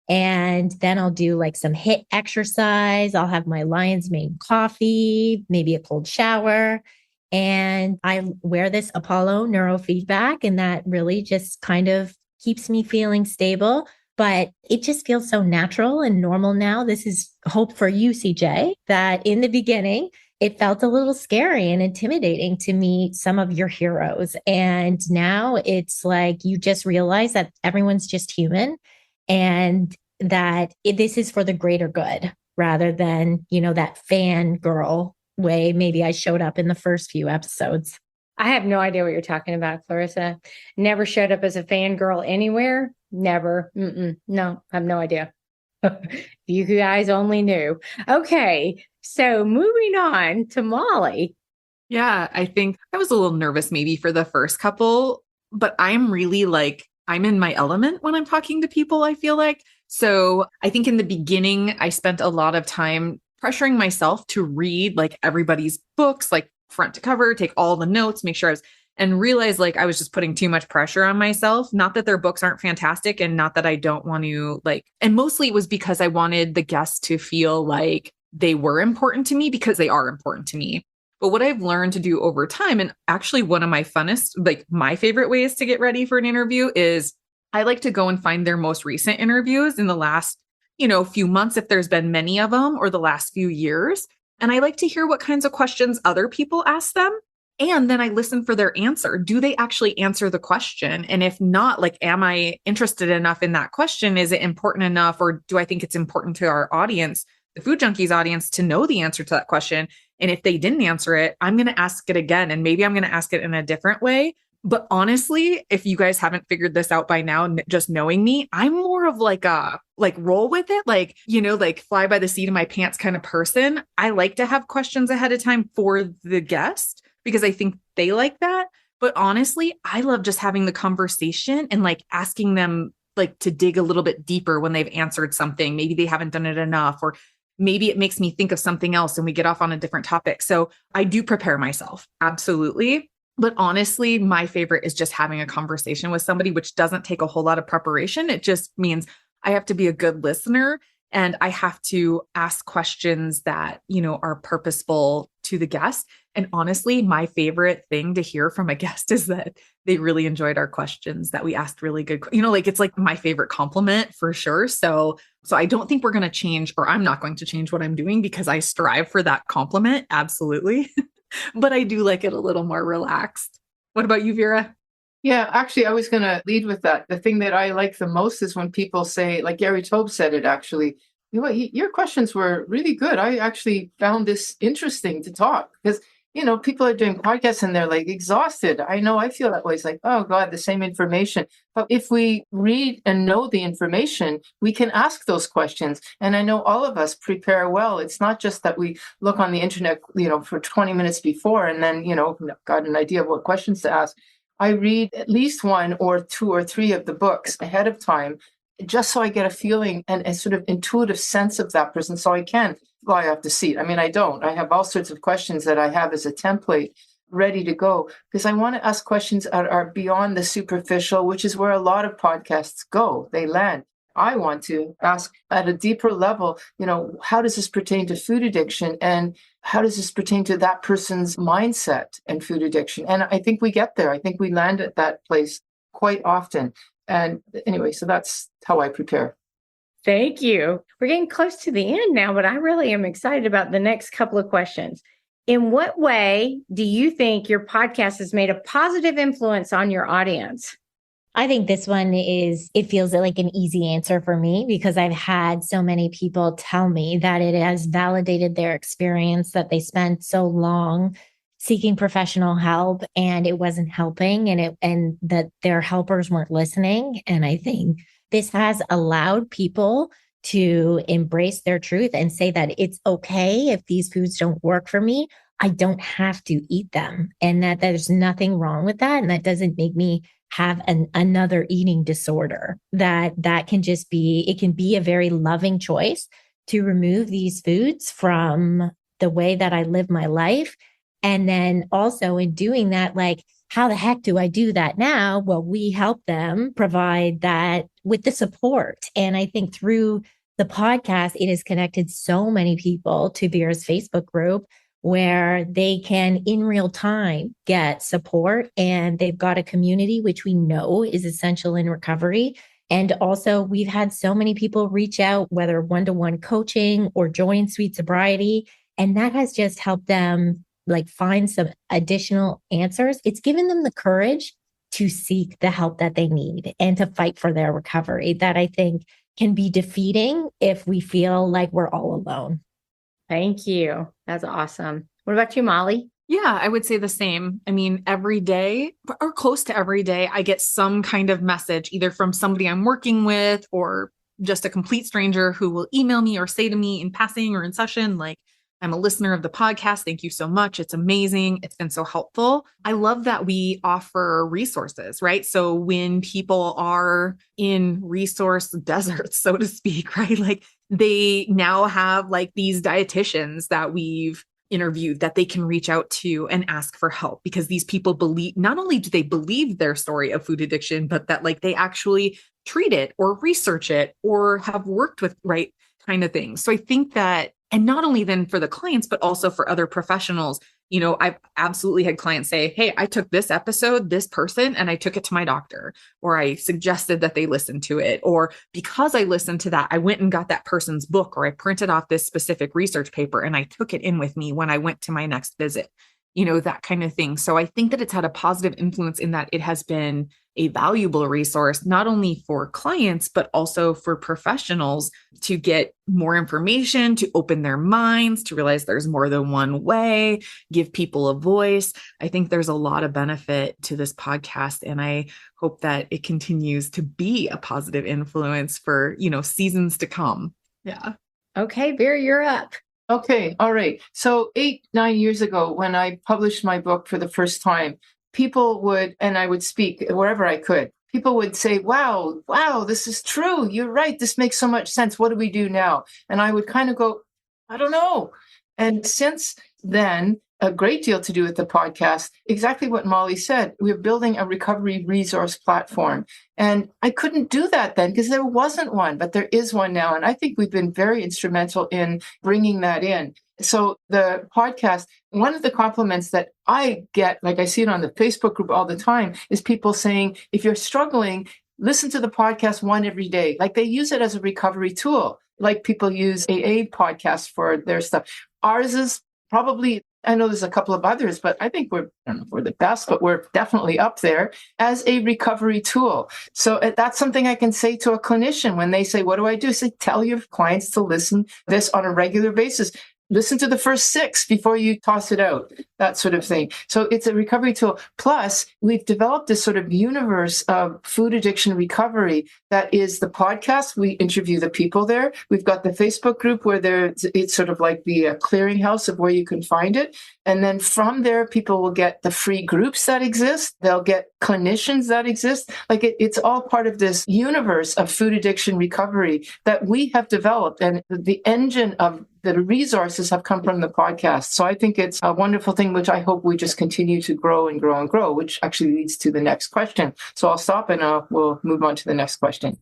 And then I'll do like some HIIT exercise. I'll have my lion's mane coffee, maybe a cold shower. And I wear this Apollo neurofeedback, and that really just kind of keeps me feeling stable. But it just feels so natural and normal now. This is hope for you, CJ, that in the beginning, it felt a little scary and intimidating to meet some of your heroes. And now it's like you just realize that everyone's just human, and that this is for the greater good rather than, that fangirl way maybe I showed up in the first few episodes. I have no idea what you're talking about, Clarissa. Never showed up as a fangirl anywhere. Never. No, I have no idea. You guys only knew. Okay. So moving on to Molly. Yeah, I think I was a little nervous maybe for the first couple, but I'm really I'm in my element when I'm talking to people, I feel like. So I think in the beginning, I spent a lot of time pressuring myself to read everybody's books, front to cover, take all the notes, make sure and realize I was just putting too much pressure on myself. Not that their books aren't fantastic, and not that I don't want to and mostly it was because I wanted the guests to feel like they were important to me, because they are important to me. But what I've learned to do over time, and actually one of my funnest, my favorite ways to get ready for an interview, is I like to go and find their most recent interviews in the last, few months, if there's been many of them, or the last few years. And I like to hear what kinds of questions other people ask them. And then I listen for their answer. Do they actually answer the question? And if not, am I interested enough in that question? Is it important enough? Or do I think it's important to our audience, the Food Junkies audience, to know the answer to that question? And if they didn't answer it, I'm going to ask it again. And maybe I'm going to ask it in a different way. But honestly, if you guys haven't figured this out by now, just knowing me, I'm more of a roll with it, fly by the seat of my pants kind of person. I like to have questions ahead of time for the guest because I think they like that. But honestly, I love just having the conversation and asking them to dig a little bit deeper when they've answered something. Maybe they haven't done it enough, or maybe it makes me think of something else and we get off on a different topic. So I do prepare myself. Absolutely. But honestly, my favorite is just having a conversation with somebody, which doesn't take a whole lot of preparation. It just means I have to be a good listener, and I have to ask questions that, are purposeful to the guest. And honestly, my favorite thing to hear from a guest is that they really enjoyed our questions, that we asked really good, it's my favorite compliment for sure. So I don't think we're going to change, or I'm not going to change what I'm doing, because I strive for that compliment. Absolutely. but I do like it a little more relaxed. What about you, Vera? Yeah, actually, I was going to lead with that. The thing that I like the most is when people say, like Gary Tobe said it actually, you know, your questions were really good. I actually found this interesting to talk because, you know, people are doing podcasts and they're like exhausted. I know I feel that way. It's like, oh God, the same information. But if we read and know the information, we can ask those questions. And I know all of us prepare well. It's not just that we look on the internet, you know, for 20 minutes before and then, you know, got an idea of what questions to ask. I read at least one or two or three of the books ahead of time, just so I get a feeling and a sort of intuitive sense of that person. So I can fly off the seat. I mean, I don't. I have all sorts of questions that I have as a template ready to go because I want to ask questions that are beyond the superficial, which is where a lot of podcasts go. They land. I want to ask at a deeper level, you know, how does this pertain to food addiction? And how does this pertain to that person's mindset and food addiction? And I think we get there. I think we land at that place quite often. And anyway, so that's how I prepare. Thank you. We're getting close to the end now, but I really am excited about the next couple of questions. In what way do you think your podcast has made a positive influence on your audience? I think this one it feels like an easy answer for me because I've had so many people tell me that it has validated their experience, that they spent so long seeking professional help and it wasn't helping and that their helpers weren't listening. And I think this has allowed people to embrace their truth and say that it's okay if these foods don't work for me. I don't have to eat them, and that there's nothing wrong with that. And that doesn't make me have another eating disorder. That can just be, it can be a very loving choice to remove these foods from the way that I live my life. And then also in doing that, like, how the heck do I do that now? Well, we help them provide that with the support. And I think through the podcast, it has connected so many people to Vera's Facebook group where they can in real time get support, and they've got a community, which we know is essential in recovery. And also we've had so many people reach out, whether one-to-one coaching or join Sweet Sobriety. And that has just helped them like find some additional answers. It's given them the courage to seek the help that they need and to fight for their recovery that I think can be defeating if we feel like we're all alone. Thank you. That's awesome. What about you, Molly? Yeah, I would say the same. I mean, every day or close to every day, I get some kind of message, either from somebody I'm working with or just a complete stranger who will email me or say to me in passing or in session, like, I'm a listener of the podcast. Thank you so much. It's amazing. It's been so helpful. I love that we offer resources, right? So when people are in resource deserts, so to speak, right? Like they now have like these dietitians that we've interviewed that they can reach out to and ask for help, because these people believe, not only do they believe their story of food addiction, but that like they actually treat it or research it or have worked with right kind of things. So I think that, and not only then for the clients, but also for other professionals, you know, I've absolutely had clients say, hey, I took this episode, this person, and I took it to my doctor, or I suggested that they listen to it. Or because I listened to that, I went and got that person's book, or I printed off this specific research paper and I took it in with me when I went to my next visit, you know, that kind of thing. So I think that it's had a positive influence in that it has been a valuable resource, not only for clients, but also for professionals to get more information, to open their minds, to realize there's more than one way, give people a voice. I think there's a lot of benefit to this podcast, and I hope that it continues to be a positive influence for, you know, seasons to come. Yeah. Okay, Vera, you're up. Okay. All right. So 8-9 years ago, when I published my book for the first time, people would, and I would speak wherever I could, people would say, wow, this is true. You're right. This makes so much sense. What do we do now? And I would kind of go, I don't know. And since then, a great deal to do with the podcast, exactly what Molly said. We're building a recovery resource platform. And I couldn't do that then because there wasn't one, but there is one now. And I think we've been very instrumental in bringing that in. So the podcast, one of the compliments that I get, like I see it on the Facebook group all the time, is people saying, if you're struggling, listen to the podcast one every day. Like they use it as a recovery tool, like people use AA podcasts for their stuff. Ours is probably I know there's a couple of others, but I think I don't know if we're the best, but we're definitely up there as a recovery tool. So that's something I can say to a clinician when they say, what do I do? Say, tell your clients to listen to this on a regular basis. Listen to the first 6 before you toss it out, that sort of thing. So it's a recovery tool. Plus, we've developed this sort of universe of food addiction recovery that is the podcast. We interview the people there. We've got the Facebook group where it's sort of like the clearinghouse of where you can find it. And then from there, people will get the free groups that exist. They'll get clinicians that exist. Like it's all part of this universe of food addiction recovery that we have developed. And the engine of the resources have come from the podcast. So I think it's a wonderful thing, which I hope we just continue to grow and grow and grow, which actually leads to the next question. So I'll stop and we'll move on to the next question.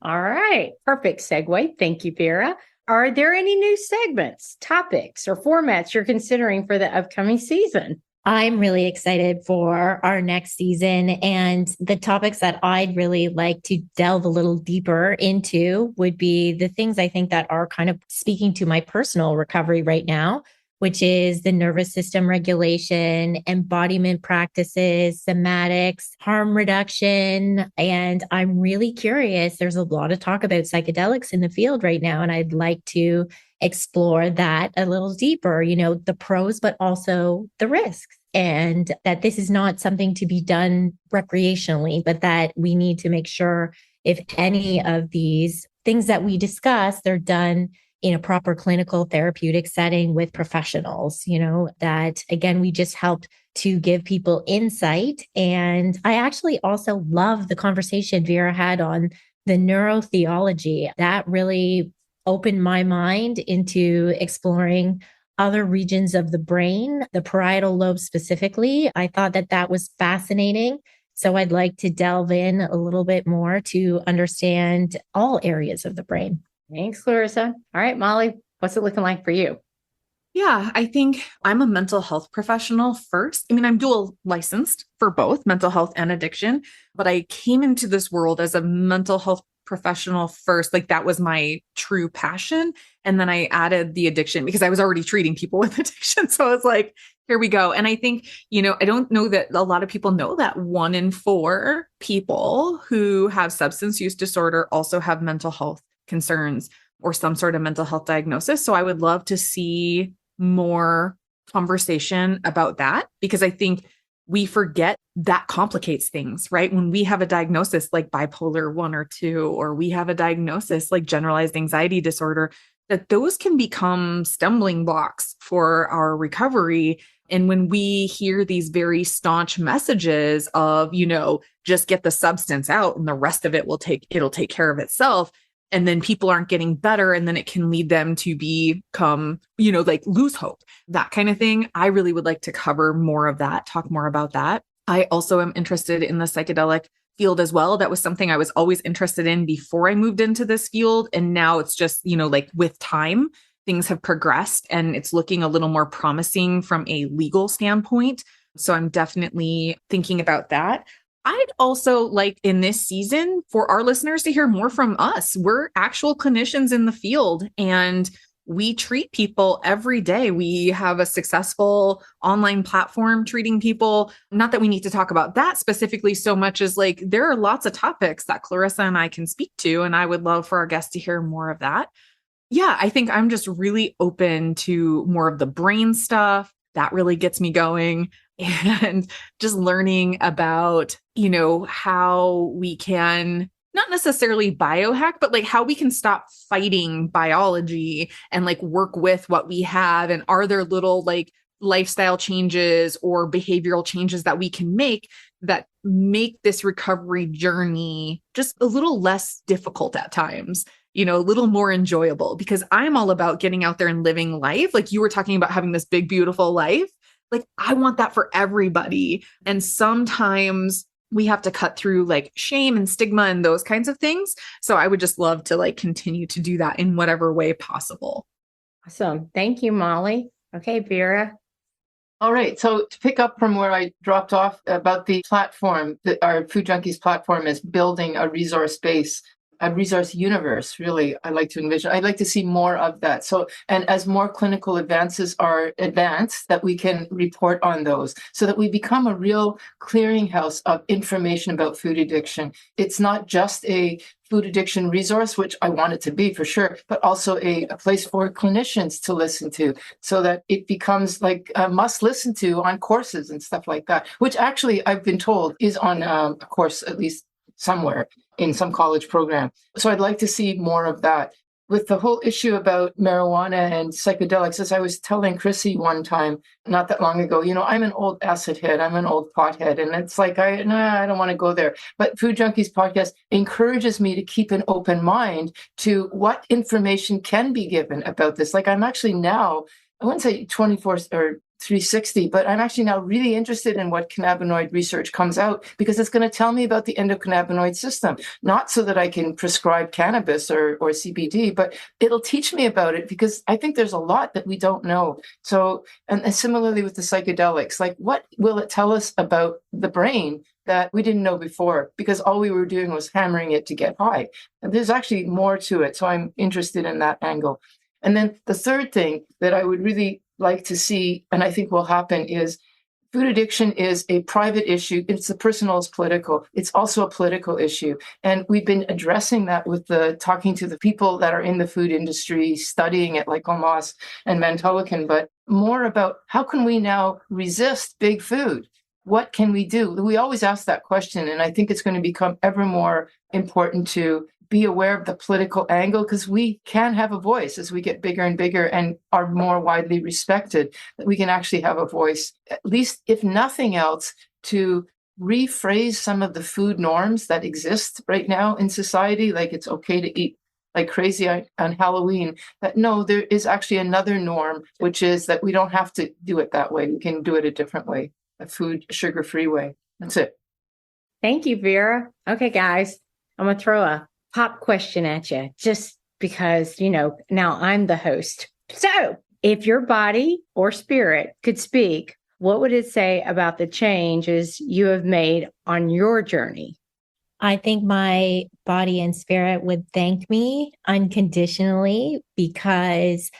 All right. Perfect segue. Thank you, Vera. Are there any new segments, topics, or formats you're considering for the upcoming season? I'm really excited for our next season, and the topics that I'd really like to delve a little deeper into would be the things I think that are kind of speaking to my personal recovery right now, which is the nervous system regulation, embodiment practices, somatics, harm reduction. And I'm really curious. There's a lot of talk about psychedelics in the field right now, and I'd like to explore that a little deeper, the pros, but also the risks. And that this is not something to be done recreationally, but that we need to make sure if any of these things that we discuss, they're done in a proper clinical therapeutic setting with professionals, that again, we just helped to give people insight. And I actually also love the conversation Vera had on the neurotheology. That really opened my mind into exploring other regions of the brain, the parietal lobe specifically. I thought that was fascinating. So I'd like to delve in a little bit more to understand all areas of the brain. Thanks, Clarissa. All right, Molly, what's it looking like for you? Yeah, I think I'm a mental health professional first. I mean, I'm dual licensed for both mental health and addiction, but I came into this world as a mental health professional first. Like that was my true passion. And then I added the addiction because I was already treating people with addiction. So I was like, here we go. And I think, I don't know that a lot of people know that 1 in 4 people who have substance use disorder also have mental health concerns or some sort of mental health diagnosis. So I would love to see more conversation about that, because I think we forget that complicates things, right? When we have a diagnosis like bipolar 1 or 2, or we have a diagnosis like generalized anxiety disorder, that those can become stumbling blocks for our recovery. And when we hear these very staunch messages of, just get the substance out and the rest of it'll take care of itself. And then people aren't getting better. And then it can lead them to become, like lose hope, that kind of thing. I really would like to cover more of that, talk more about that. I also am interested in the psychedelic field as well. That was something I was always interested in before I moved into this field. And now it's just, like with time, things have progressed and it's looking a little more promising from a legal standpoint. So I'm definitely thinking about that. I'd also like in this season for our listeners to hear more from us. We're actual clinicians in the field and we treat people every day. We have a successful online platform treating people. Not that we need to talk about that specifically so much as like there are lots of topics that Clarissa and I can speak to. And I would love for our guests to hear more of that. Yeah, I think I'm just really open to more of the brain stuff. That really gets me going. And just learning about, how we can not necessarily biohack, but like how we can stop fighting biology and like work with what we have. And are there little like lifestyle changes or behavioral changes that we can make that make this recovery journey just a little less difficult at times, a little more enjoyable, because I'm all about getting out there and living life. Like you were talking about having this big, beautiful life. Like I want that for everybody. And sometimes we have to cut through like shame and stigma and those kinds of things. So I would just love to like continue to do that in whatever way possible. Awesome. Thank you, Molly. Okay, Vera. All right. So to pick up from where I dropped off about the platform, our Food Junkies platform is building a resource base. a resource universe, really, I like to envision. I'd like to see more of that. So, and as more clinical advances are advanced, that we can report on those so that we become a real clearinghouse of information about food addiction. It's not just a food addiction resource, which I want it to be for sure, but also a place for clinicians to listen to so that it becomes like a must listen to on courses and stuff like that, which actually I've been told is on a course, at least somewhere in some college program. So I'd like to see more of that. With the whole issue about marijuana and psychedelics, as I was telling Chrissy one time, not that long ago, I'm an old acid head, I'm an old pothead, and it's like, I don't want to go there. But Food Junkies podcast encourages me to keep an open mind to what information can be given about this. Like I'm actually now, I wouldn't say 24 or 360, but I'm actually now really interested in what cannabinoid research comes out because it's going to tell me about the endocannabinoid system, not so that I can prescribe cannabis or CBD, but it'll teach me about it because I think there's a lot that we don't know. So, and similarly with the psychedelics, like what will it tell us about the brain that we didn't know before because all we were doing was hammering it to get high. And there's actually more to it. So I'm interested in that angle. And then the third thing that I would really like to see, and I think will happen, is food addiction is a private issue. It's the personal is political. It's also a political issue. And we've been addressing that with talking to the people that are in the food industry, studying it like Omas and Mantulican, but more about how can we now resist big food? What can we do? We always ask that question. And I think it's going to become ever more important to be aware of the political angle because we can have a voice as we get bigger and bigger and are more widely respected, that we can actually have a voice, at least if nothing else, to rephrase some of the food norms that exist right now in society. Like it's okay to eat like crazy on Halloween, that no, there is actually another norm, which is that we don't have to do it that way. We can do it a different way, a food sugar-free way. That's it. Thank you, Vera. Okay, guys, I'm going to throw a pop question at you just because, now I'm the host. So if your body or spirit could speak, what would it say about the changes you have made on your journey? I think my body and spirit would thank me unconditionally because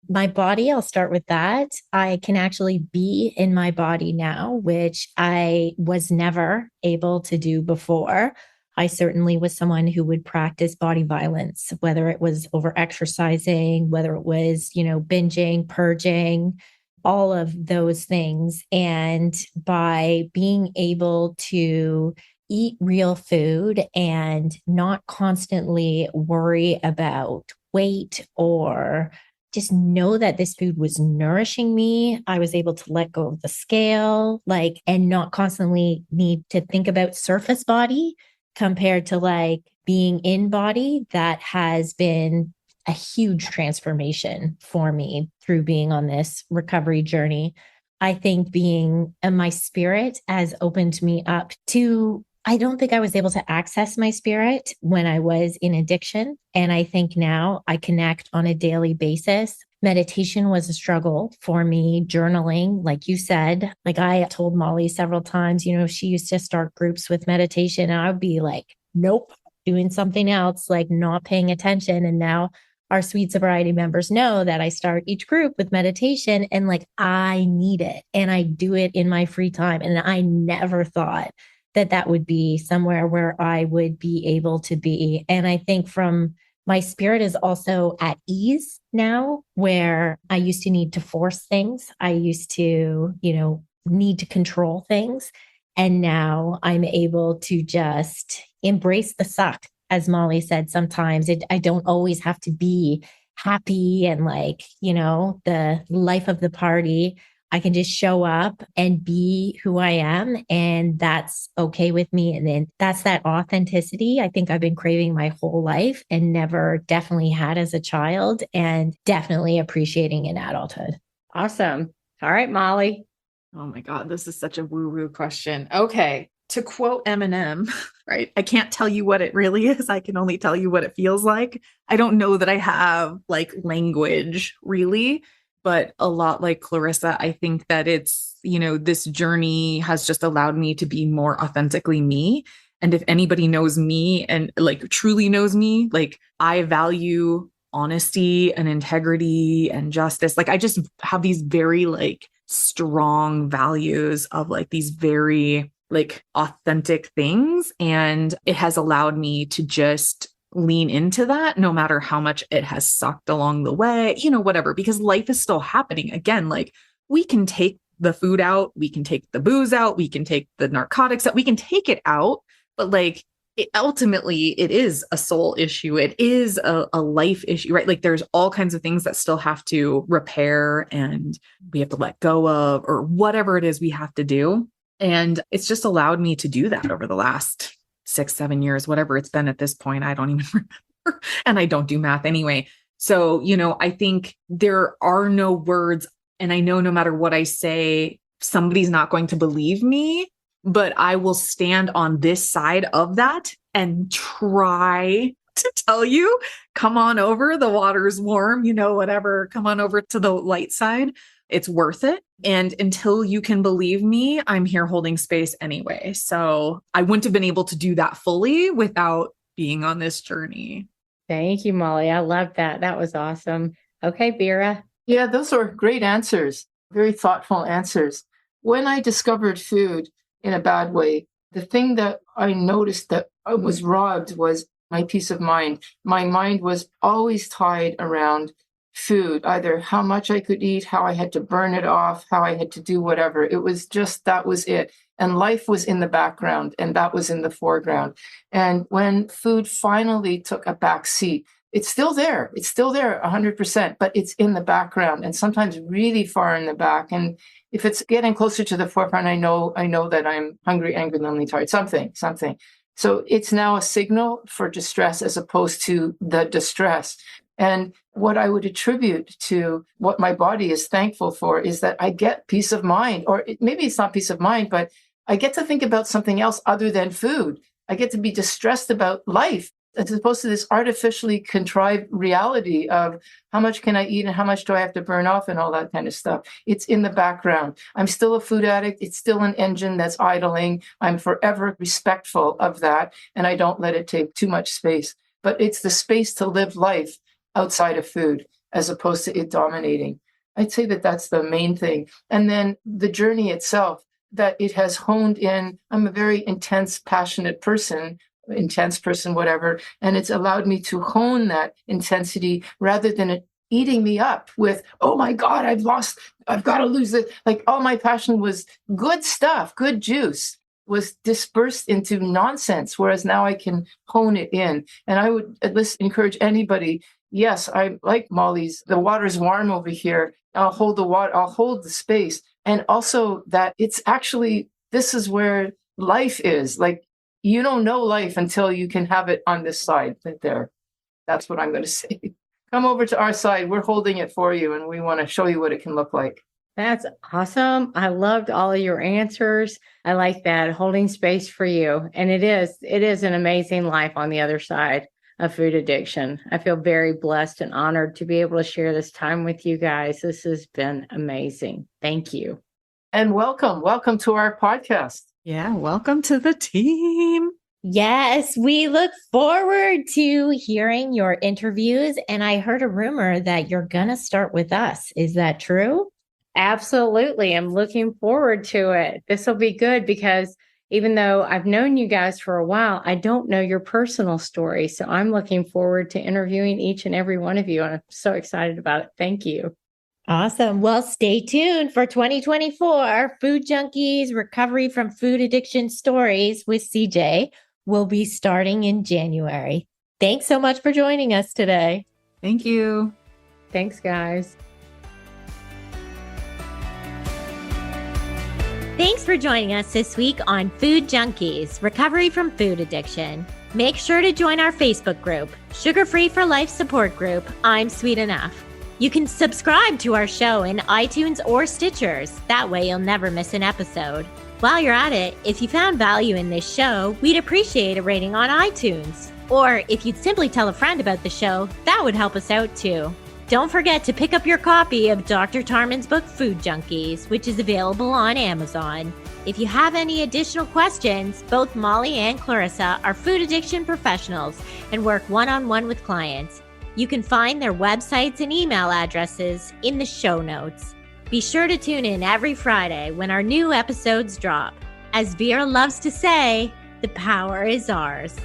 my body, I'll start with that. I can actually be in my body now, which I was never able to do before. I certainly was someone who would practice body violence, whether it was over exercising, whether it was, binging, purging, all of those things. And by being able to eat real food and not constantly worry about weight or just know that this food was nourishing me, I was able to let go of the scale, and not constantly need to think about surface body compared to being in body. That has been a huge transformation for me through being on this recovery journey. I think being in my spirit has opened me up to, I don't think I was able to access my spirit when I was in addiction. And I think now I connect on a daily basis. Meditation was a struggle for me, journaling, like you said. I told Molly several times, she used to start groups with meditation and I would be like, nope, doing something else, not paying attention. And now our sweet sobriety members know that I start each group with meditation and I need it and I do it in my free time. And I never thought that would be somewhere where I would be able to be. And I think my spirit is also at ease now, where I used to need to force things. I used to, need to control things. And now I'm able to just embrace the suck. As Molly said, sometimes I don't always have to be happy and the life of the party. I can just show up and be who I am, and that's okay with me. And then that's that authenticity I think I've been craving my whole life and never definitely had as a child and definitely appreciating in adulthood. Awesome. All right, Molly. Oh my God, this is such a woo-woo question. Okay. To quote Eminem, right? I can't tell you what it really is. I can only tell you what it feels like. I don't know that I have language really. But a lot like Clarissa, I think that it's, this journey has just allowed me to be more authentically me And if anybody knows me and like truly knows me, like I value honesty and integrity and justice. Like I just have these very like strong values of like these very like authentic things. And it has allowed me to just lean into that no matter how much it has sucked along the way, whatever, because life is still happening. Again, like we can take the food out, we can take the booze out, we can take the narcotics out, we can take it out, but like ultimately it is a soul issue. It is a life issue, right? Like there's all kinds of things that still have to repair and we have to let go of, or whatever it is we have to do. And it's just allowed me to do that over the last 6-7 years, whatever it's been at this point. I don't even remember. And I don't do math anyway. So, I think there are no words. And I know no matter what I say, somebody's not going to believe me, but I will stand on this side of that and try to tell you, come on over. The water's warm, whatever. Come on over to the light side. It's worth it. And until you can believe me, I'm here holding space anyway. So I wouldn't have been able to do that fully without being on this journey. Thank you, Molly. I love that. That was awesome. Okay, Vera. Yeah, those are great answers. Very thoughtful answers. When I discovered food in a bad way, the thing that I noticed that I was robbed was my peace of mind. My mind was always tied around food, either how much I could eat, how I had to burn it off, how I had to do whatever. It was just, that was it. And life was in the background and that was in the foreground. And when food finally took a back seat, it's still there. It's still there 100%, but it's in the background and sometimes really far in the back. And if it's getting closer to the forefront, I know that I'm hungry, angry, lonely, tired, something. So it's now a signal for distress as opposed to the distress. And what I would attribute to what my body is thankful for is that I get peace of mind, or maybe it's not peace of mind, but I get to think about something else other than food. I get to be distressed about life as opposed to this artificially contrived reality of how much can I eat and how much do I have to burn off and all that kind of stuff. It's in the background. I'm still a food addict. It's still an engine that's idling. I'm forever respectful of that, and I don't let it take too much space. But it's the space to live life outside of food as opposed to it dominating. I'd say that that's the main thing. And then the journey itself, that it has honed in. I'm a very intense, passionate person, whatever. And it's allowed me to hone that intensity rather than it eating me up with, oh my God, I've got to lose it. Like all my passion was good stuff, good juice was dispersed into nonsense. Whereas now I can hone it in. And I would encourage anybody. Yes, I like Molly's. The water's warm over here. I'll hold the water. I'll hold the space. And also that it's actually, this is where life is. Like you don't know life until you can have it on this side right there. That's what I'm going to say. Come over to our side. We're holding it for you. And we want to show you what it can look like. That's awesome. I loved all of your answers. I like that, holding space for you. And it is an amazing life on the other side of food addiction. I feel very blessed and honored to be able to share this time with you guys. This has been amazing. Thank you. And welcome to our podcast. Yeah, welcome to the team. Yes, we look forward to hearing your interviews. And I heard a rumor that you're going to start with us. Is that true? Absolutely. I'm looking forward to it. This will be good because even though I've known you guys for a while, I don't know your personal story. So I'm looking forward to interviewing each and every one of you. And I'm so excited about it. Thank you. Awesome. Well, stay tuned for 2024 Food Junkies Recovery from Food Addiction Stories with CJ. Will be starting in January. Thanks so much for joining us today. Thank you. Thanks, guys. Thanks for joining us this week on Food Junkies, Recovery from Food Addiction. Make sure to join our Facebook group, Sugar Free for Life support group, I'm Sweet Enough. You can subscribe to our show in iTunes or Stitchers. That way you'll never miss an episode. While you're at it, if you found value in this show, we'd appreciate a rating on iTunes. Or if you'd simply tell a friend about the show, that would help us out too. Don't forget to pick up your copy of Dr. Tarman's book, Food Junkies, which is available on Amazon. If you have any additional questions, both Molly and Clarissa are food addiction professionals and work one-on-one with clients. You can find their websites and email addresses in the show notes. Be sure to tune in every Friday when our new episodes drop. As Vera loves to say, the power is ours.